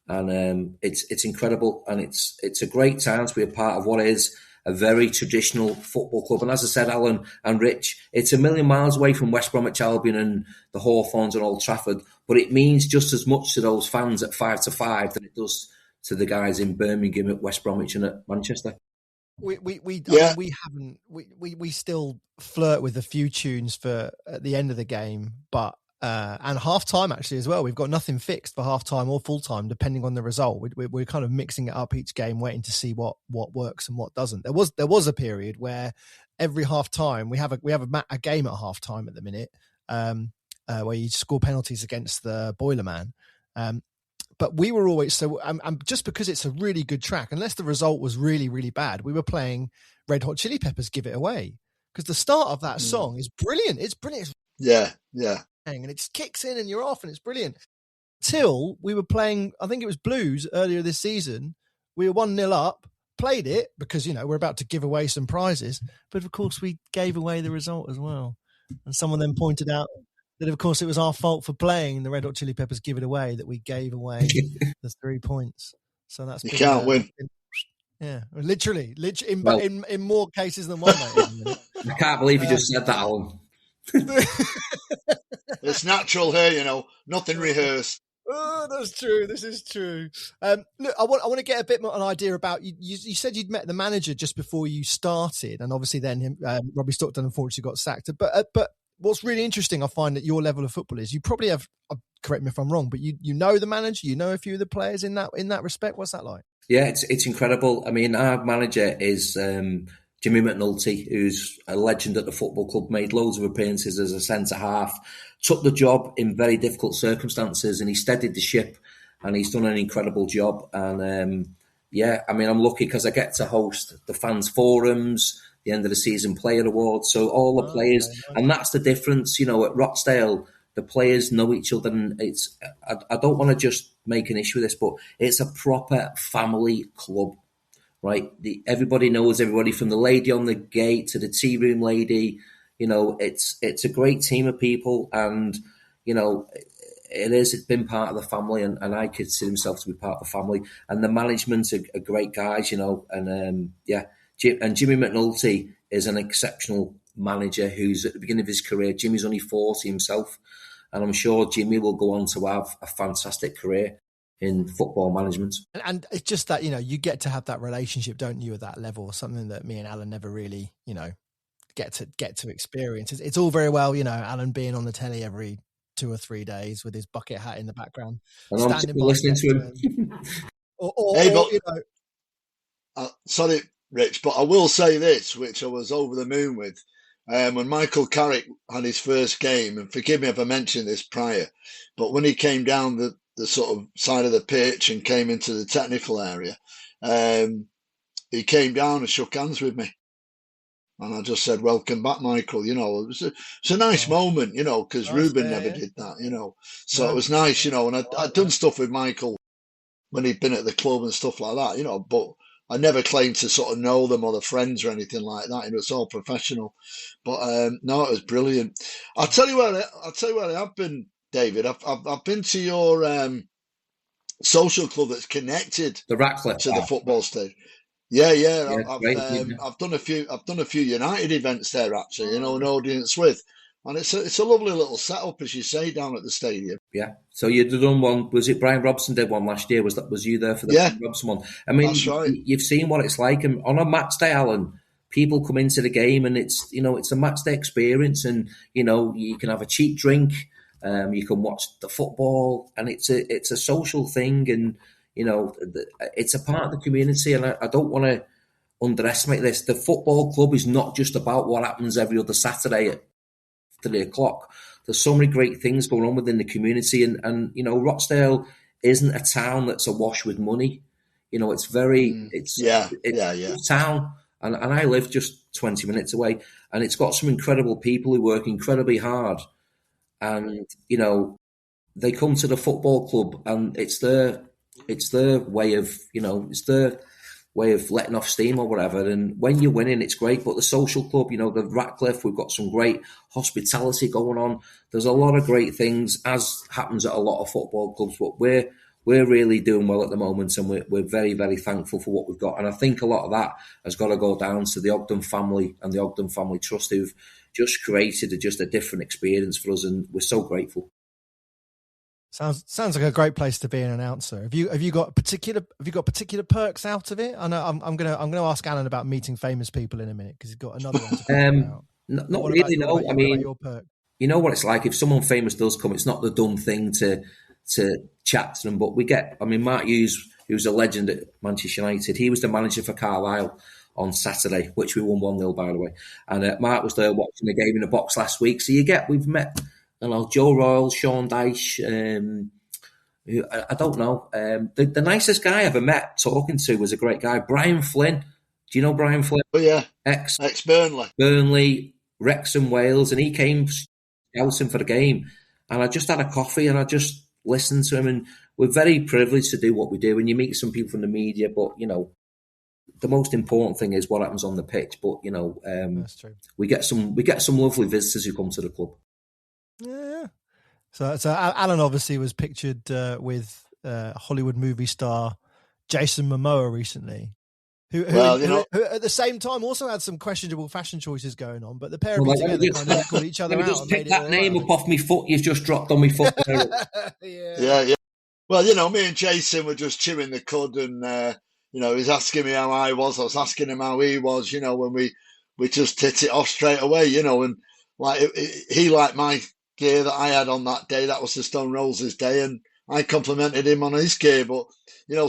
and it's incredible, and it's a great time to be a part of what is a very traditional football club. And as I said, Alan and Rich, it's a million miles away from West Bromwich Albion and the Hawthorns and Old Trafford, but it means just as much to those fans at 5 to 5 than it does to the guys in Birmingham, at West Bromwich and at Manchester. We still flirt with a few tunes for at the end of the game, but and half time actually as well. We've got nothing fixed for half time or full time, depending on the result. We're kind of mixing it up each game, waiting to see what works and what doesn't. There was a period where every half time we have a game at half time at the minute, where you score penalties against the Boilerman. But we were always just because it's a really good track, unless the result was really, really bad, we were playing Red Hot Chili Peppers Give It Away, because the start of that song is brilliant. It's brilliant. Yeah. And it just kicks in and you're off and it's brilliant. Till we were playing, I think it was Blues earlier this season. We were 1-0 up, played it because, we're about to give away some prizes. But of course we gave away the result as well. And someone then pointed out that, of course, it was our fault for playing the Red Hot Chili Peppers Give It Away that we gave away the 3 points. So that's you can't win. Yeah, literally in more cases than one. Mate, I can't believe you just said that, Alan. It's natural here, nothing rehearsed. Oh, that's true. This is true. Look, I want to get a bit more an idea about you. You said you'd met the manager just before you started, and obviously then Robbie Stockton unfortunately got sacked. But what's really interesting, I find, at your level of football is you probably have. Correct me if I'm wrong, but you know the manager, you know a few of the players in that respect. What's that like? Yeah, it's incredible. I mean, our manager is Jimmy McNulty, who's a legend at the football club, made loads of appearances as a centre-half, took the job in very difficult circumstances, and he steadied the ship, and he's done an incredible job. And I'm lucky because I get to host the fans' forums, the end of the season player awards, so all the players, and that's the difference, at Rochdale. The players know each other, and I don't want to just make an issue with this, but it's a proper family club, right? Everybody knows everybody, from the lady on the gate to the tea room lady. It's a great team of people, and it's been part of the family, and I consider myself to be part of the family. And the management are great guys, and Jimmy McNulty is an exceptional manager who's at the beginning of his career. Jimmy's only 40 himself, and I'm sure Jimmy will go on to have a fantastic career in football management. And it's just that, you get to have that relationship, don't you, at that level, something that me and Alan never really, get to experience. It's all very well, Alan being on the telly every 2 or 3 days with his bucket hat in the background. And I'm still listening to him. Sorry, Rich, but I will say this, which I was over the moon with. When Michael Carrick had his first game, and forgive me if I mentioned this prior, but when he came down the sort of side of the pitch and came into the technical area, he came down and shook hands with me. And I just said, "Welcome back, Michael." It's a nice moment, because Ruben never did that, So it was nice, and I'd done stuff with Michael when he'd been at the club and stuff like that, but I never claimed to sort of know them or the friends or anything like that. It's all professional. But no, it was brilliant. I'll tell you where I have been, David. I've been to your social club that's connected the Ratcliffe to the football stage. Yeah. I've done a few United events there actually. An audience with. And it's a lovely little setup, as you say, down at the stadium. Yeah. So you'd done one. Was it Brian Robson did one last year? Was you there for the Brian Robson one? I mean, that's right. You've seen what it's like. And on a match day, Alan, people come into the game, and it's a match day experience, and you can have a cheap drink, you can watch the football, and it's a social thing, and it's a part of the community. And I don't want to underestimate this. The football club is not just about what happens every other Saturday at 3 o'clock. There's so many great things going on within the community, and Rochdale isn't a town that's awash with money. It's very it's a town, and I live just 20 minutes away, and it's got some incredible people who work incredibly hard, and they come to the football club, and it's their way of it's their way of letting off steam or whatever. And when you're winning, it's great. But the social club, the Ratcliffe, we've got some great hospitality going on. There's a lot of great things, as happens at a lot of football clubs. But we're really doing well at the moment, and we're very, very thankful for what we've got. And I think a lot of that has got to go down to the Ogden family and the Ogden Family Trust, who've just created a different experience for us, and we're so grateful. Sounds like a great place to be an announcer. Have you got particular perks out of it? I know I'm gonna ask Alan about meeting famous people in a minute, because he's got another one. Not really. No, I mean, your perk? you know what it's like. If someone famous does come, it's not the dumb thing to chat to them. But we get, I mean, Mark Hughes, who's a legend at Manchester United, he was the manager for Carlisle on Saturday, which we won 1-0, by the way. And Mark was there watching the game in the box last week. So we've met, Joe Royal, Sean Dyche, I don't know. The nicest guy I ever met talking to was a great guy, Brian Flynn. Do you know Brian Flynn? Oh, yeah. Ex Burnley. Burnley, Wrexham, Wales. And he came scouting for the game. And I just had a coffee and I just listened to him. And we're very privileged to do what we do. And you meet some people from the media, but, the most important thing is what happens on the pitch. But, that's true. We get some lovely visitors who come to the club. Yeah. So Alan obviously was pictured with Hollywood movie star Jason Momoa recently, who at the same time also had some questionable fashion choices going on. But the pair of them together kind of called each other out. Just pick that name up off my foot. You've just dropped on my foot. Yeah. Well, me and Jason were just chewing the cud, and he's asking me how I was. I was asking him how he was. When we just hit it off straight away. And like he liked my gear that I had on that day. That was the Stone Roses day, and I complimented him on his gear. But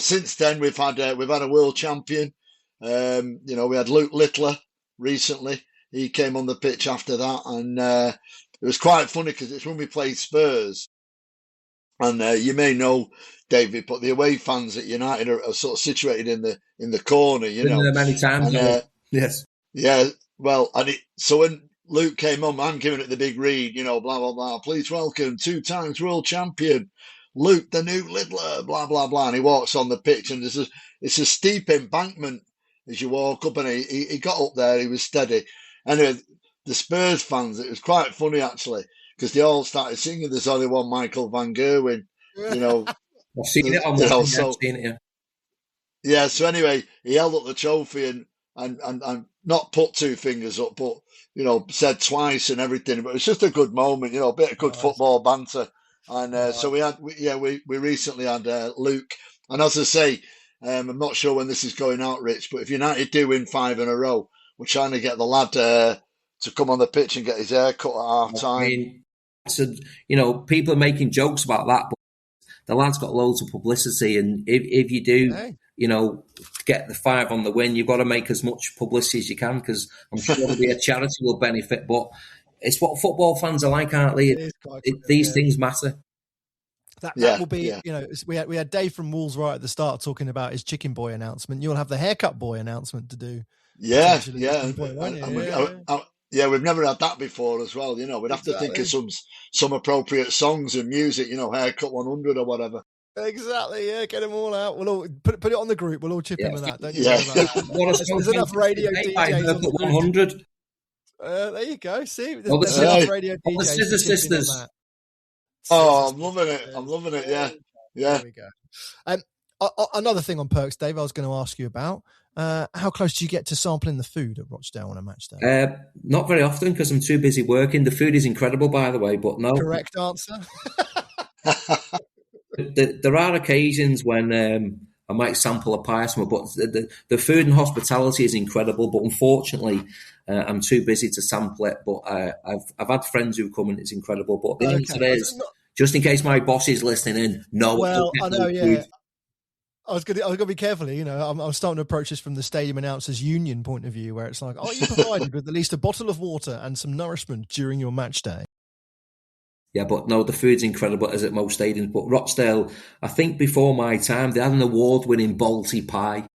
since then we've had a world champion. We had Luke Littler recently. He came on the pitch after that, and it was quite funny because it's when we played Spurs. And you may know, David, but the away fans at United are sort of situated in the corner. Been there many times. Yes. Yeah. Well, so when Luke came on, I'm giving it the big read, blah, blah, blah. Please welcome 2-time world champion, Luke the New Littler, blah, blah, blah. And he walks on the pitch, and it's a steep embankment as you walk up, and he got up there, he was steady. Anyway, the Spurs fans, it was quite funny, actually, because they all started singing There's Only One Michael Van Gerwen, I've seen it on the I've seen it, yeah. So anyway, he held up the trophy and not put two fingers up, but said twice and everything. But it's just a good moment, a bit of good football banter. And so we recently had Luke. And as I say, I'm not sure when this is going out, Rich, but if United do win 5 in a row, we're trying to get the lad to come on the pitch and get his hair cut at half time. I mean, so, people are making jokes about that, but the lad's got loads of publicity, and if you do, get the 5 on the win, you've got to make as much publicity as you can, because I'm sure there'll be a charity will benefit. But it's what football fans are like, aren't they? These things matter. That will be, we had Dave from Wolves right at the start talking about his Chicken Boy announcement. You'll have the Haircut Boy announcement to do. Yeah. Yeah, we've never had that before as well. We'd have to think of some appropriate songs and music, Haircut 100 or whatever. Exactly, yeah, get them all out. We'll all put it on the group. We'll all chip in with that. Don't you? Yeah. There's enough radio DJs on the 100. There you go. See, there's enough radio DJs. The Scissor Sisters. Oh, I'm loving it. Yeah. There we go. Another thing on perks, Dave, I was going to ask you about. How close do you get to sampling the food at Rochdale on a match day? Not very often, because I'm too busy working. The food is incredible, by the way, but no. Correct answer. There are occasions when I might sample a pie somewhere, but the food and hospitality is incredible. But unfortunately, I'm too busy to sample it. But I've had friends who come and it's incredible. But the answer is, just in case my boss is listening in, no. Well, I know, yeah. Food. I was going to be careful. I'm starting to approach this from the stadium announcers union point of view, where it's like, are you provided with at least a bottle of water and some nourishment during your match day? Yeah, but no, the food's incredible, as at most stadiums. But Rochdale, I think before my time, they had an award-winning Balti pie.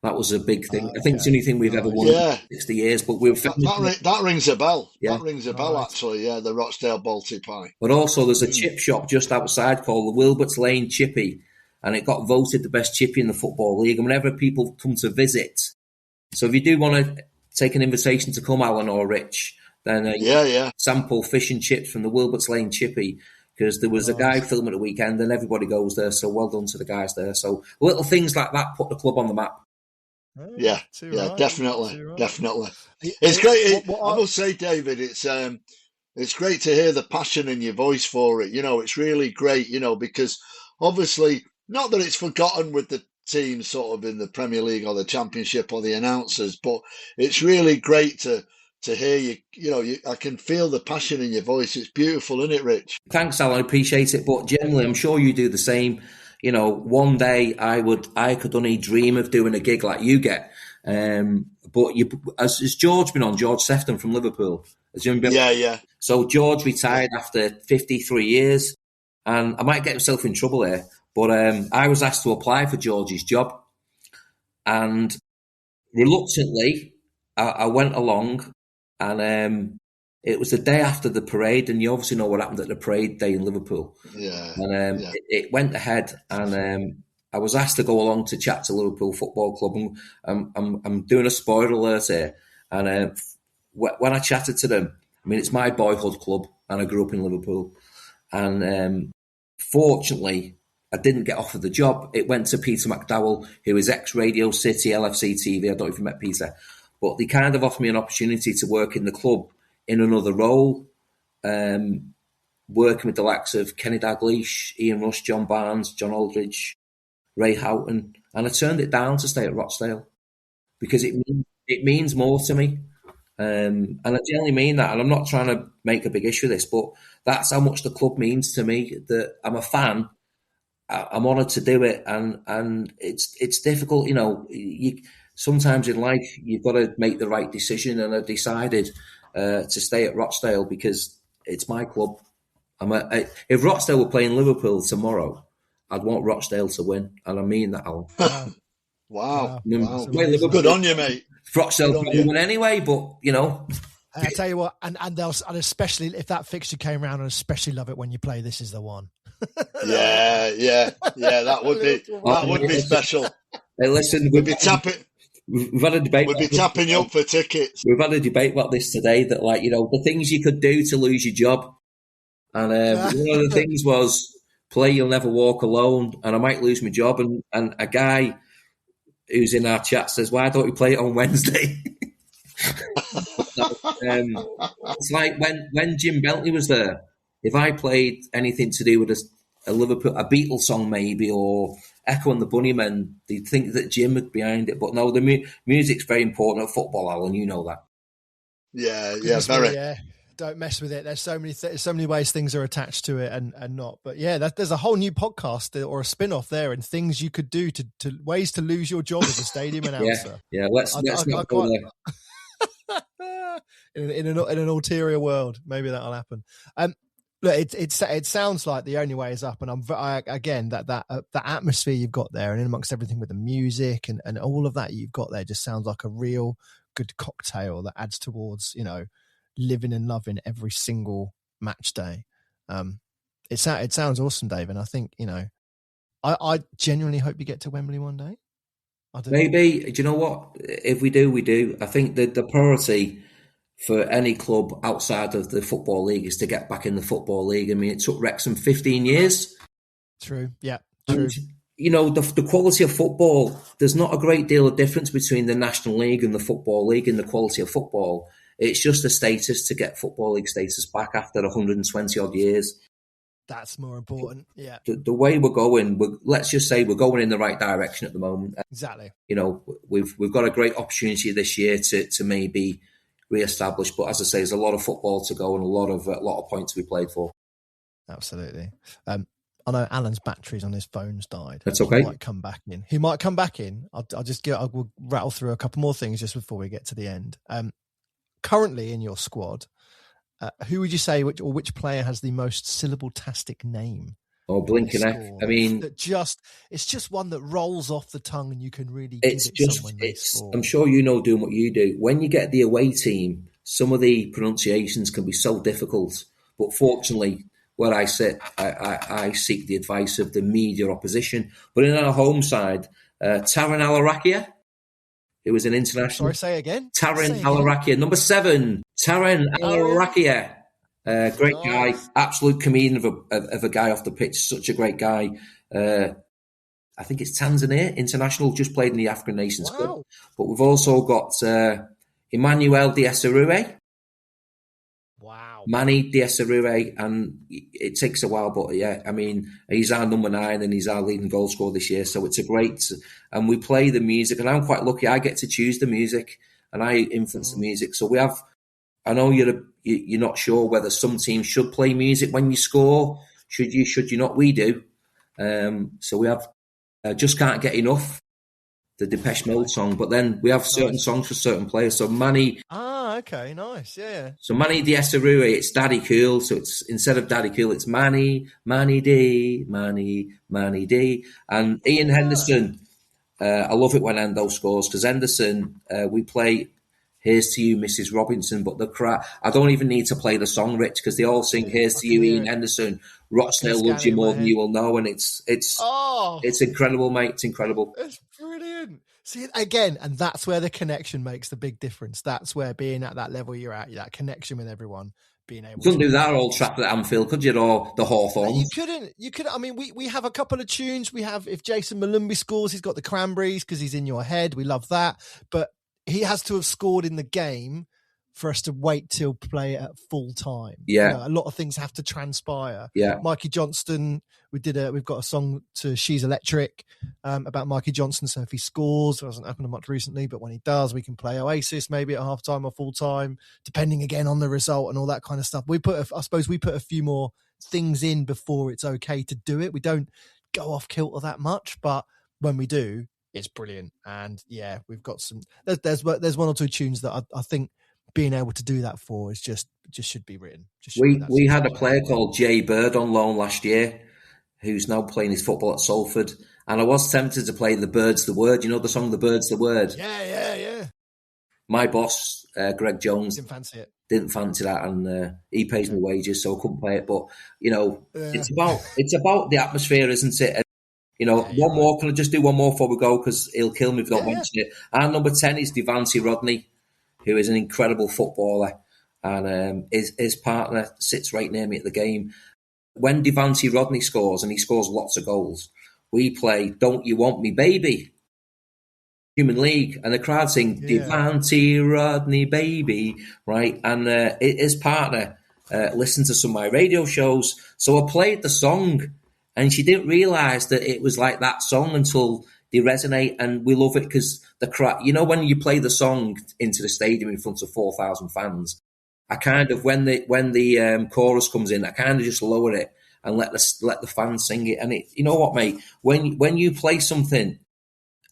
That was a big thing. I think it's the only thing we've ever won in 60 years. But that rings a bell. Yeah. That rings a bell, actually, yeah, the Rochdale Balti pie. But also there's a chip shop just outside called the Wilberts Lane Chippy, and it got voted the best chippy in the Football League. And whenever people come to visit, so if you do want to take an invitation to come, Alan or Rich, then sample fish and chips from the Wilberts Lane Chippy, because there was a guy filming at the weekend and everybody goes there. So well done to the guys there. So little things like that put the club on the map. Yeah, definitely. It's great. I must say, David, it's great to hear the passion in your voice for it. It's really great, because obviously, not that it's forgotten with the teams sort of in the Premier League or the Championship or the announcers, but it's really great to to hear you. I can feel the passion in your voice. It's beautiful, isn't it, Rich? Thanks, Alan. I appreciate it. But generally, I'm sure you do the same. One day I could only dream of doing a gig like you get. But has George been on? George Sefton from Liverpool. Yeah. So George retired after 53 years, and I might get myself in trouble here, but I was asked to apply for George's job, and reluctantly I went along, and it was the day after the parade, and you obviously know what happened at the parade day in Liverpool. Yeah. And it went ahead, and I was asked to go along to chat to Liverpool Football Club, and I'm doing a spoiler alert here. And when I chatted to them, I mean, it's my boyhood club, and I grew up in Liverpool. And fortunately, I didn't get offered the job. It went to Peter McDowell, who is ex-Radio City, LFC TV. I don't know if you met Peter. But they kind of offered me an opportunity to work in the club in another role, working with the likes of Kenny Dalglish, Ian Rush, John Barnes, John Aldridge, Ray Houghton. And I turned it down to stay at Rochdale because it means more to me. And I generally mean that. And I'm not trying to make a big issue of this, but that's how much the club means to me, that I'm a fan. I'm honoured to do it. And it's difficult, sometimes in life, you've got to make the right decision. And I decided to stay at Rochdale because it's my club. If Rochdale were playing Liverpool tomorrow, I'd want Rochdale to win. And I mean that, Alan. Wow. Good on you, mate. Rochdale probably win anyway, but, I tell you what, and especially if that fixture came around, I'd especially love it when you play This Is the One. Yeah, that would be special. Hey, listen, we'd be tapping. We've had a debate. We'd be tapping you up for tickets. We've had a debate about this today. That, the things you could do to lose your job, and one of the things was play "You'll Never Walk Alone," and I might lose my job. And a guy who's in our chat says, "Why don't we play it on Wednesday?" It's like when Jim Bentley was there. If I played anything to do with a Liverpool, a Beatles song maybe, or Echo and the Bunnymen, they'd think that Jim was behind it. But no, the music's very important at football, Alan. You know that. Yeah, very. Yeah, don't mess with it. There's so many ways things are attached to it and not. But yeah, there's a whole new podcast or a spin-off there, and things you could do to ways to lose your job as a stadium announcer. Yeah. Let's not go there. in an ulterior world, maybe that'll happen. Look, it sounds like the only way is up, and again that atmosphere you've got there, and in amongst everything with the music and all of that you've got there, just sounds like a real good cocktail that adds towards living and loving every single match day. It sounds awesome, Dave, and I think I genuinely hope you get to Wembley one day. Maybe. Do you know what? If we do, we do. I think that the priority for any club outside of the Football League is to get back in the Football League. I mean, it took Wrexham 15 years. True. Yeah. True. And, the quality of football, there's not a great deal of difference between the National League and the Football League in the quality of football. It's just a status to get Football League status back after 120 odd years. That's more important. Yeah. The way we're going, let's just say we're going in the right direction at the moment. Exactly. We've got a great opportunity this year to maybe re-establish, but as I say, there's a lot of football to go and a lot of points to be played for. Absolutely. I know Alan's batteries on his phone's died. That's okay. He might come back in. I'll rattle through a couple more things just before we get to the end. Currently in your squad, who would you say which player has the most syllable-tastic name? Oh, blinking heck! I mean, it's just one that rolls off the tongue, and you can really. I'm sure doing what you do. When you get the away team, some of the pronunciations can be so difficult. But fortunately, where I sit, I seek the advice of the media opposition. But in our home side, Taran Alarakia, who was an international. Sorry, say again. Taran Alarakia, number 7. Taran Alarakia. Great guy, absolute comedian of a guy off the pitch. Such a great guy. I think it's Tanzania international, just played in the African Nations Cup. But we've also got Emmanuel Diasarue. Wow. Manny Diasarue, and it takes a while, but yeah, I mean, he's our number 9 and he's our leading goal scorer this year. So it's and we play the music, and I'm quite lucky. I get to choose the music and I influence the music. So we have I know you're not sure whether some teams should play music when you score. Should you not? We do. So we have Just Can't Get Enough, the Depeche Mode song. But then we have certain songs for certain players. So Manny. Ah, okay, nice, yeah. So Manny Diasarue, it's Daddy Cool. So it's instead of Daddy Cool, it's Manny D, Manny D. And Ian Henderson. I love it when Endo scores because Henderson, we play Here's to You, Mrs. Robinson, but the crowd, I don't even need to play the song, Rich, because they all sing Here's to You, Ian Henderson, Rochdale loves you more than you will know, and it's incredible, mate. It's incredible. It's brilliant. See, again, and that's where the connection makes the big difference. That's where being at that level you're at, that connection with everyone, being able you couldn't do that at Old Trafford at Anfield, could you, or the Hawthorns? You couldn't. I mean, we have a couple of tunes. We have, if Jason Malumbi scores, he's got the Cranberries because he's in your head. We love that. But he has to have scored in the game for us to wait till play at full time. Yeah. A lot of things have to transpire. Yeah. Mikey Johnston, we've got a song to She's Electric about Mikey Johnston. So if he scores, it hasn't happened much recently, but when he does, we can play Oasis maybe at half time or full time, depending again on the result and all that kind of stuff. I suppose we put a few more things in before it's okay to do it. We don't go off kilter that much, but when we do, it's brilliant. And yeah, we've got there's one or two tunes that I think being able to do that for is just should be written. We had a player called Jay Bird on loan last year who's now playing his football at Salford. And I was tempted to play The Bird's the Word. You know the song The Bird's the Word? Yeah. My boss, Greg Jones, didn't fancy that, and he pays me wages, so I couldn't play it. But, it's about the atmosphere, isn't it? One more. Can I just do one more before we go? Because he'll kill me if I don't mention it. And number 10 is Devancy Rodney, who is an incredible footballer. And his partner sits right near me at the game. When Devancy Rodney scores, and he scores lots of goals, we play Don't You Want Me Baby, Human League, and the crowd sing Devancy Rodney Baby, right? And his partner listened to some of my radio shows. So I played the song, and she didn't realise that it was like that song until they resonate, and we love it because the crowd, when you play the song into the stadium in front of 4,000 fans, I kind of, when the chorus comes in, I kind of just lower it and let the fans sing it. And you know what, mate? When you play something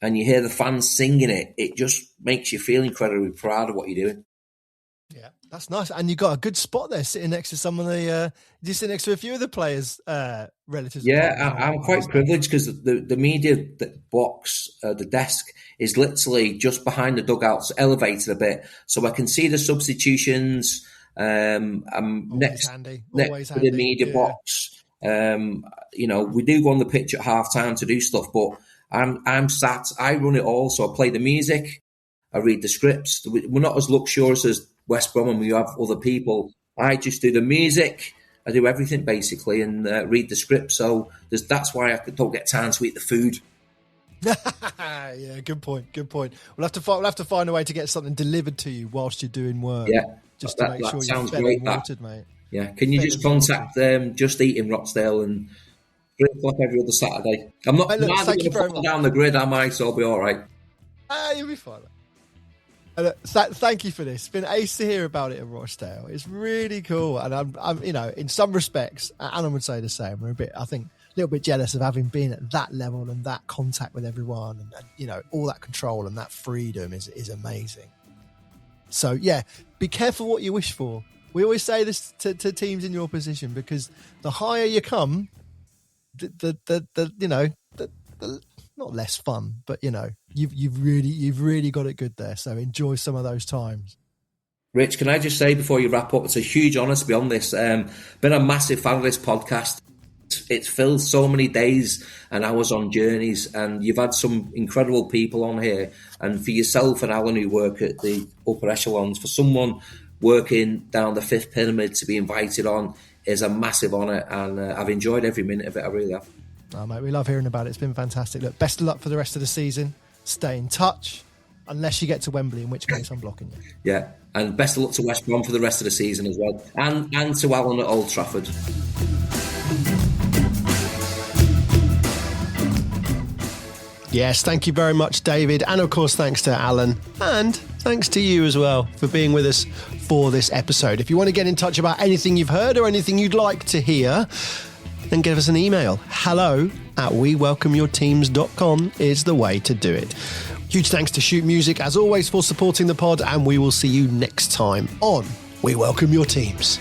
and you hear the fans singing it, it just makes you feel incredibly proud of what you're doing. Yeah, that's nice. And you got a good spot there, sitting next to some of the. You sit next to a few of the players' relatives. Yeah, I'm quite privileged because the media box, the desk, is literally just behind the dugouts, elevated a bit, so I can see the substitutions. I'm next to the media box. We do go on the pitch at half time to do stuff, but I'm sat. I run it all, so I play the music, I read the scripts. We're not as luxurious as West Brom, and we have other people. I just do the music. I do everything basically, and read the script. So that's why I don't get time to eat the food. Yeah, good point. We'll have to find a way to get something delivered to you whilst you're doing work. Yeah, just to make sure you're fed and watered, mate. Yeah, can you just contact Just Eat in Rochdale and 3 o'clock every other Saturday? I'm not going to put down the grid, am I? So I'll be all right. You'll be fine. Thank you for this. It's been ace to hear about it in Rochdale. It's really cool, and I'm in some respects, Alan would say the same. We're a little bit jealous of having been at that level and that contact with everyone, and all that control and that freedom is amazing. So yeah, be careful what you wish for. We always say this to teams in your position, because the higher you come, the not less fun, but you've really got it good there. So enjoy some of those times. Rich, can I just say before you wrap up, it's a huge honour to be on this. Been a massive fan of this podcast. It's filled so many days and hours on journeys, and you've had some incredible people on here. And for yourself and Alan, who work at the upper echelons, for someone working down the 5th pyramid to be invited on is a massive honour, and I've enjoyed every minute of it. I really have. Oh, mate, we love hearing about it. It's been fantastic. Look, best of luck for the rest of the season. Stay in touch, unless you get to Wembley, in which case I'm blocking you. Yeah, and best of luck to West Brom for the rest of the season as well, and to Alan at Old Trafford. Yes, thank you very much, David. And of course, thanks to Alan. And thanks to you as well for being with us for this episode. If you want to get in touch about anything you've heard or anything you'd like to hear, then give us an email. hello@wewelcomeyourteams.com is the way to do it. Huge thanks to Shoot Music, as always, for supporting the pod, and we will see you next time on We Welcome Your Teams.